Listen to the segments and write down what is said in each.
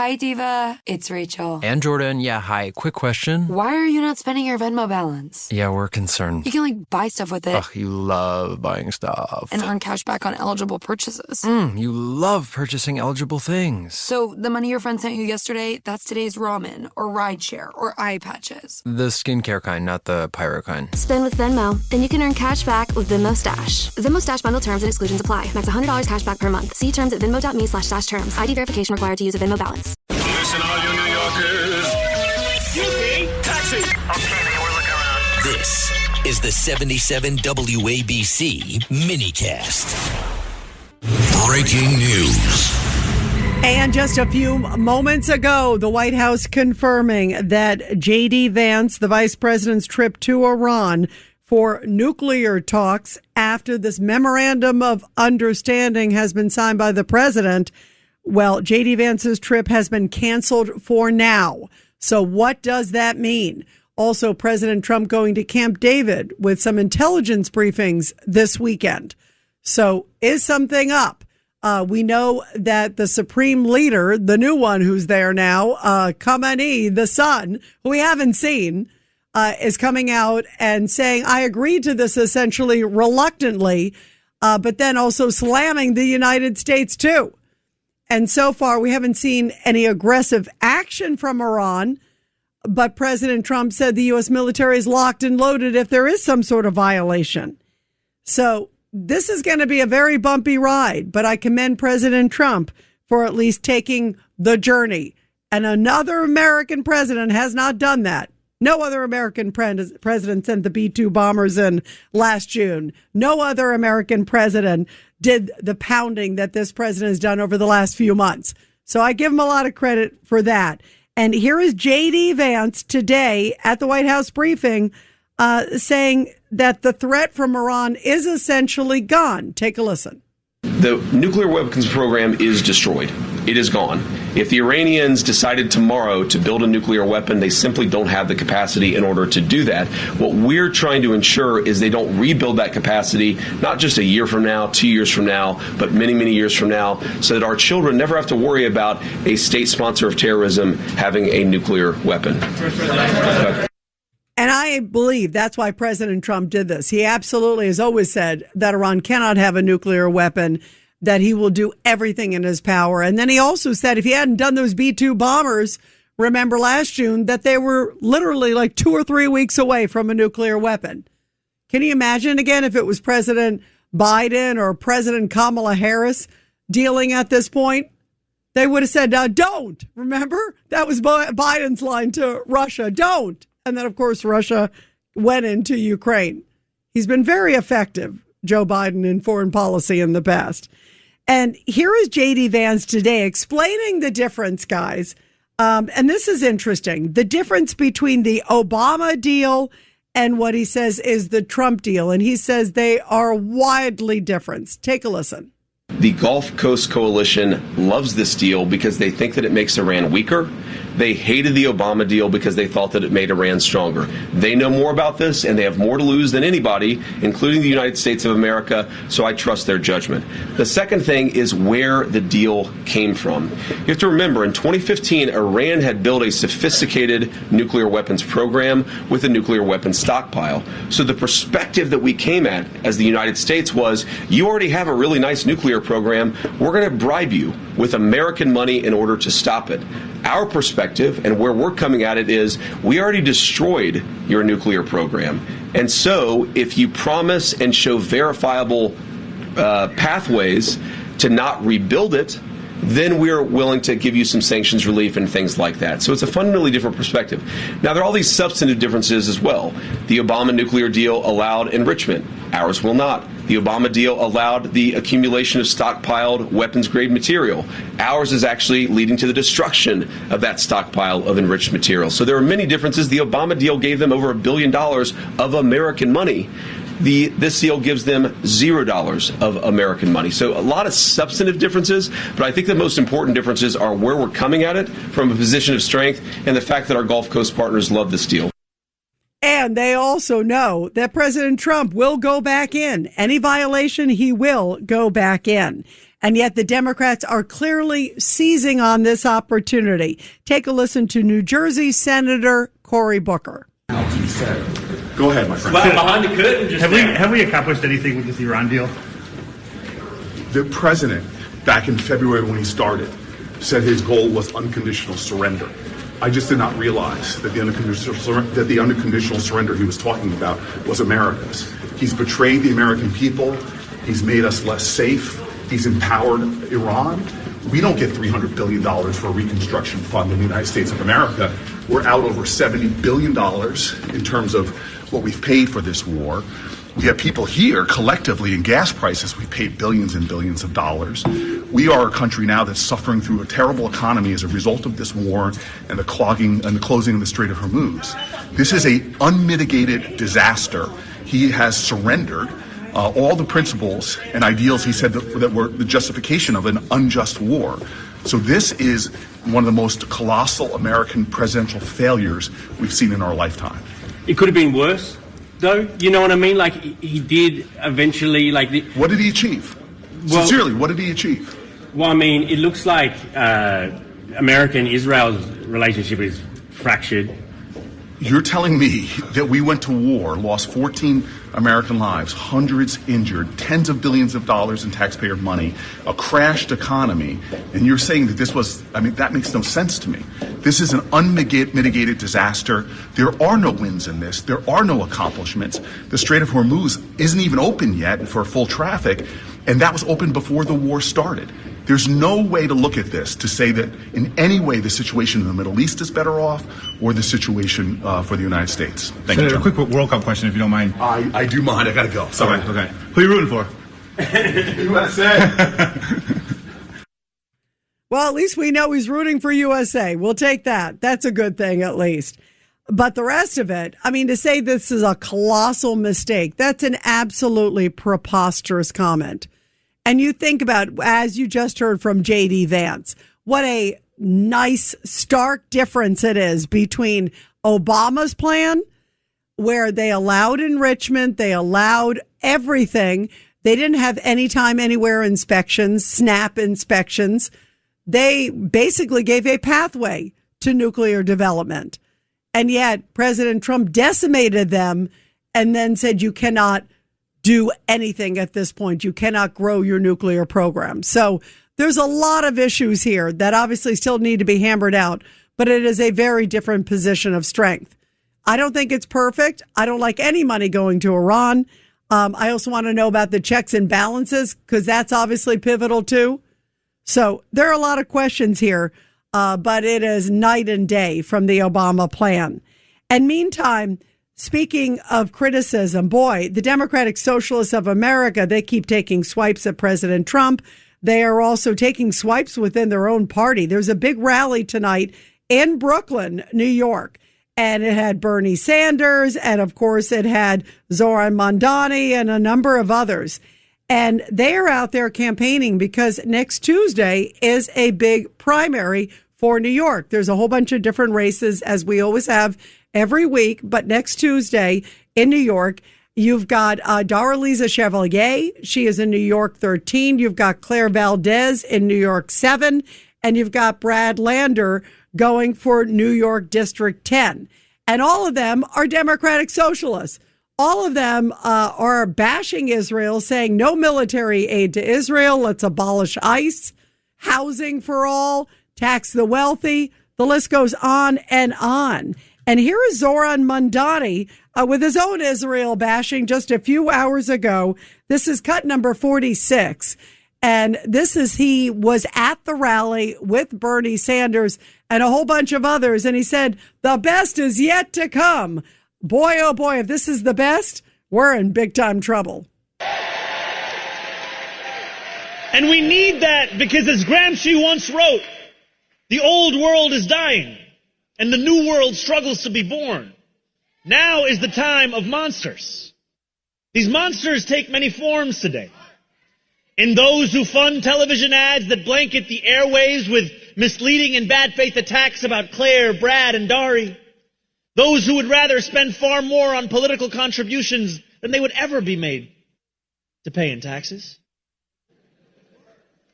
Hi, Diva. It's Rachel. And Jordan. Yeah, hi. Quick question. Why are you not spending your Venmo balance? Yeah, we're concerned. You can, buy stuff with it. Ugh, you love buying stuff. And earn cash back on eligible purchases. You love purchasing eligible things. So the money your friend sent you yesterday, that's today's ramen or rideshare or eye patches. The skincare kind, not the pyro kind. Spend with Venmo, then you can earn cash back with Venmo Stash. Venmo Stash bundle terms and exclusions apply. Max $100 cash back per month. See terms at venmo.me/stash terms. ID verification required to use a Venmo balance. Listen, all you New Yorkers. Taxi. Okay, man, we're looking around. This is the 77 WABC minicast. Breaking news. And just a few moments ago, the White House confirming that J.D. Vance, the vice president's trip to Iran for nuclear talks after this memorandum of understanding has been signed by the president. Well, J.D. Vance's trip has been canceled for now. So what does that mean? Also, President Trump going to Camp David with some intelligence briefings this weekend. So is something up? We know that the supreme leader, the new one who's there now, Khamenei, the son, who we haven't seen, is coming out and saying, I agreed to this essentially reluctantly, but then also slamming the United States too. And so far, we haven't seen any aggressive action from Iran. But President Trump said the U.S. military is locked and loaded if there is some sort of violation. So this is going to be a very bumpy ride. But I commend President Trump for at least taking the journey. And another American president has not done that. No other American president sent the B-2 bombers in last June. No other American president did the pounding that this president has done over the last few months. So I give him a lot of credit for that. And here is J.D. Vance today at the White House briefing saying that the threat from Iran is essentially gone. Take a listen. The nuclear weapons program is destroyed. It is gone. If the Iranians decided tomorrow to build a nuclear weapon, they simply don't have the capacity in order to do that. What we're trying to ensure is they don't rebuild that capacity, not just a year from now, 2 years from now, but many, many years from now, so that our children never have to worry about a state sponsor of terrorism having a nuclear weapon. And I believe that's why President Trump did this. He absolutely has always said that Iran cannot have a nuclear weapon, that he will do everything in his power. And then he also said if he hadn't done those B-2 bombers, remember last June, that they were literally like 2 or 3 weeks away from a nuclear weapon. Can you imagine again if it was President Biden or President Kamala Harris dealing at this point? They would have said, don't. Remember? That was Biden's line to Russia. Don't. And then, of course, Russia went into Ukraine. He's been very effective, Joe Biden, in foreign policy in the past. And here is J.D. Vance today explaining the difference, guys. And this is interesting. The difference between the Obama deal and what he says is the Trump deal. And he says they are widely different. Take a listen. The Gulf Coast Coalition loves this deal because they think that it makes Iran weaker. They hated the Obama deal because they thought that it made Iran stronger. They know more about this, and they have more to lose than anybody, including the United States of America, so I trust their judgment. The second thing is where the deal came from. You have to remember, in 2015, Iran had built a sophisticated nuclear weapons program with a nuclear weapons stockpile. So the perspective that we came at as the United States was, you already have a really nice nuclear program. We're going to bribe you with American money in order to stop it. Our perspective and where we're coming at it is we already destroyed your nuclear program. And so if you promise and show verifiable pathways to not rebuild it, then we're willing to give you some sanctions relief and things like that. So it's a fundamentally different perspective. Now, there are all these substantive differences as well. The Obama nuclear deal allowed enrichment. Ours will not. The Obama deal allowed the accumulation of stockpiled weapons-grade material. Ours is actually leading to the destruction of that stockpile of enriched material. So there are many differences. The Obama deal gave them over $1 billion of American money. This deal gives them $0 of American money. So a lot of substantive differences, but I think the most important differences are where we're coming at it from a position of strength and the fact that our Gulf Coast partners love this deal. And they also know that President Trump will go back in. Any violation, he will go back in. And yet the Democrats are clearly seizing on this opportunity. Take a listen to New Jersey Senator Cory Booker. Go ahead, my friend. Well, behind the curtain, just have we accomplished anything with this Iran deal? The president, back in February when he started, said his goal was unconditional surrender. I just did not realize that the unconditional surrender he was talking about was America's. He's betrayed the American people. He's made us less safe. He's empowered Iran. We don't get $300 billion for a reconstruction fund in the United States of America. We're out over $70 billion in terms of what we've paid for this war. We have people here collectively in gas prices. We paid billions and billions of dollars. We are a country now that's suffering through a terrible economy as a result of this war and the clogging and the closing of the Strait of Hormuz. This is a unmitigated disaster. He has surrendered all the principles and ideals he said that were the justification of an unjust war. So this is one of the most colossal American presidential failures we've seen in our lifetime. It could have been worse, though. You know what I mean? Like, he did eventually, like... What did he achieve? Well, sincerely, what did he achieve? Well, I mean, it looks like America and Israel's relationship is fractured. You're telling me that we went to war, lost 14 American lives, hundreds injured, tens of billions of dollars in taxpayer money, a crashed economy, and you're saying that this was, I mean, that makes no sense to me. This is an unmitigated disaster. There are no wins in this. There are no accomplishments. The Strait of Hormuz isn't even open yet for full traffic, and that was open before the war started. There's no way to look at this to say that in any way the situation in the Middle East is better off or the situation for the United States. Thank you, Senator, a quick World Cup question, if you don't mind. I do mind. I got to go. Sorry. Okay. Who are you rooting for? USA. Well, at least we know he's rooting for USA. We'll take that. That's a good thing, at least. But the rest of it, I mean, to say this is a colossal mistake, that's an absolutely preposterous comment. And you think about, as you just heard from J.D. Vance, what a nice, stark difference it is between Obama's plan, where they allowed enrichment, they allowed everything. They didn't have anytime, anywhere inspections, SNAP inspections. They basically gave a pathway to nuclear development. And yet President Trump decimated them and then said you cannot do anything at this point. You cannot grow your nuclear program. So there's a lot of issues here that obviously still need to be hammered out, but it is a very different position of strength. I don't think it's perfect. I don't like any money going to Iran. I also want to know about the checks and balances because that's obviously pivotal too. So there are a lot of questions here, but it is night and day from the Obama plan. And meantime, speaking of criticism, boy, the Democratic Socialists of America, they keep taking swipes at President Trump. They are also taking swipes within their own party. There's a big rally tonight in Brooklyn, New York, and it had Bernie Sanders, and of course it had Zoran Mondani and a number of others. And they are out there campaigning because next Tuesday is a big primary for New York. There's a whole bunch of different races, as we always have every week, but next Tuesday in New York, you've got Darlisa Chevalier. She is in New York 13. You've got Claire Valdez in New York 7. And you've got Brad Lander going for New York District 10. And all of them are Democratic Socialists. All of them are bashing Israel, saying no military aid to Israel. Let's abolish ICE, housing for all, tax the wealthy. The list goes on and on. And here is Zoran Mondani with his own Israel bashing just a few hours ago. This is cut number 46. And he was at the rally with Bernie Sanders and a whole bunch of others. And he said, the best is yet to come. Boy, oh boy, if this is the best, we're in big time trouble. And we need that because, as Gramsci once wrote, the old world is dying and the new world struggles to be born. Now is the time of monsters. These monsters take many forms today. In those who fund television ads that blanket the airwaves with misleading and bad faith attacks about Claire, Brad, and Dari. Those who would rather spend far more on political contributions than they would ever be made to pay in taxes.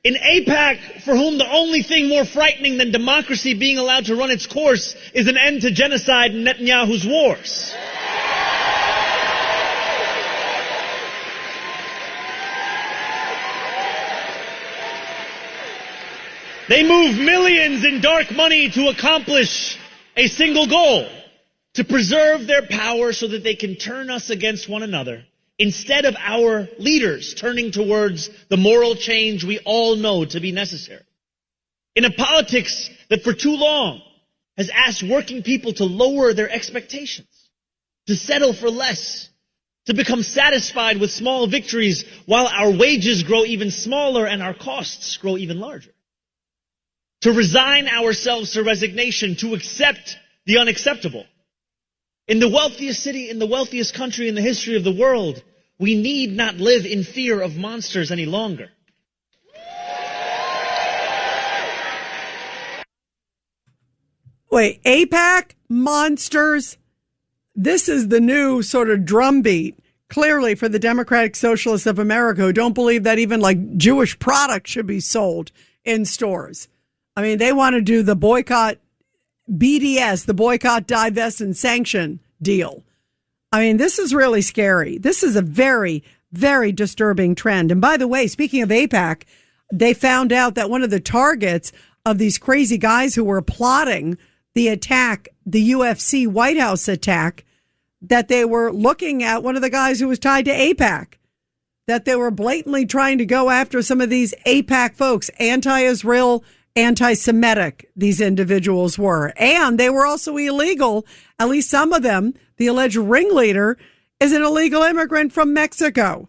In AIPAC, for whom the only thing more frightening than democracy being allowed to run its course is an end to genocide and Netanyahu's wars. They move millions in dark money to accomplish a single goal, to preserve their power so that they can turn us against one another, instead of our leaders turning towards the moral change we all know to be necessary. In a politics that for too long has asked working people to lower their expectations, to settle for less, to become satisfied with small victories while our wages grow even smaller and our costs grow even larger. To resign ourselves to resignation, to accept the unacceptable. In the wealthiest city, in the wealthiest country in the history of the world, we need not live in fear of monsters any longer. Wait, AIPAC? Monsters? This is the new sort of drumbeat, clearly, for the Democratic Socialists of America, who don't believe that even like Jewish products should be sold in stores. I mean, they want to do the boycott BDS, the boycott, divest, and sanction deal. I mean, this is really scary. This is a very, very disturbing trend. And by the way, speaking of AIPAC, they found out that one of the targets of these crazy guys who were plotting the attack, the UFC White House attack, that they were looking at one of the guys who was tied to AIPAC, that they were blatantly trying to go after some of these AIPAC folks, anti-Israel, anti-Semitic, these individuals were. And they were also illegal, at least some of them. The alleged ringleader is an illegal immigrant from Mexico.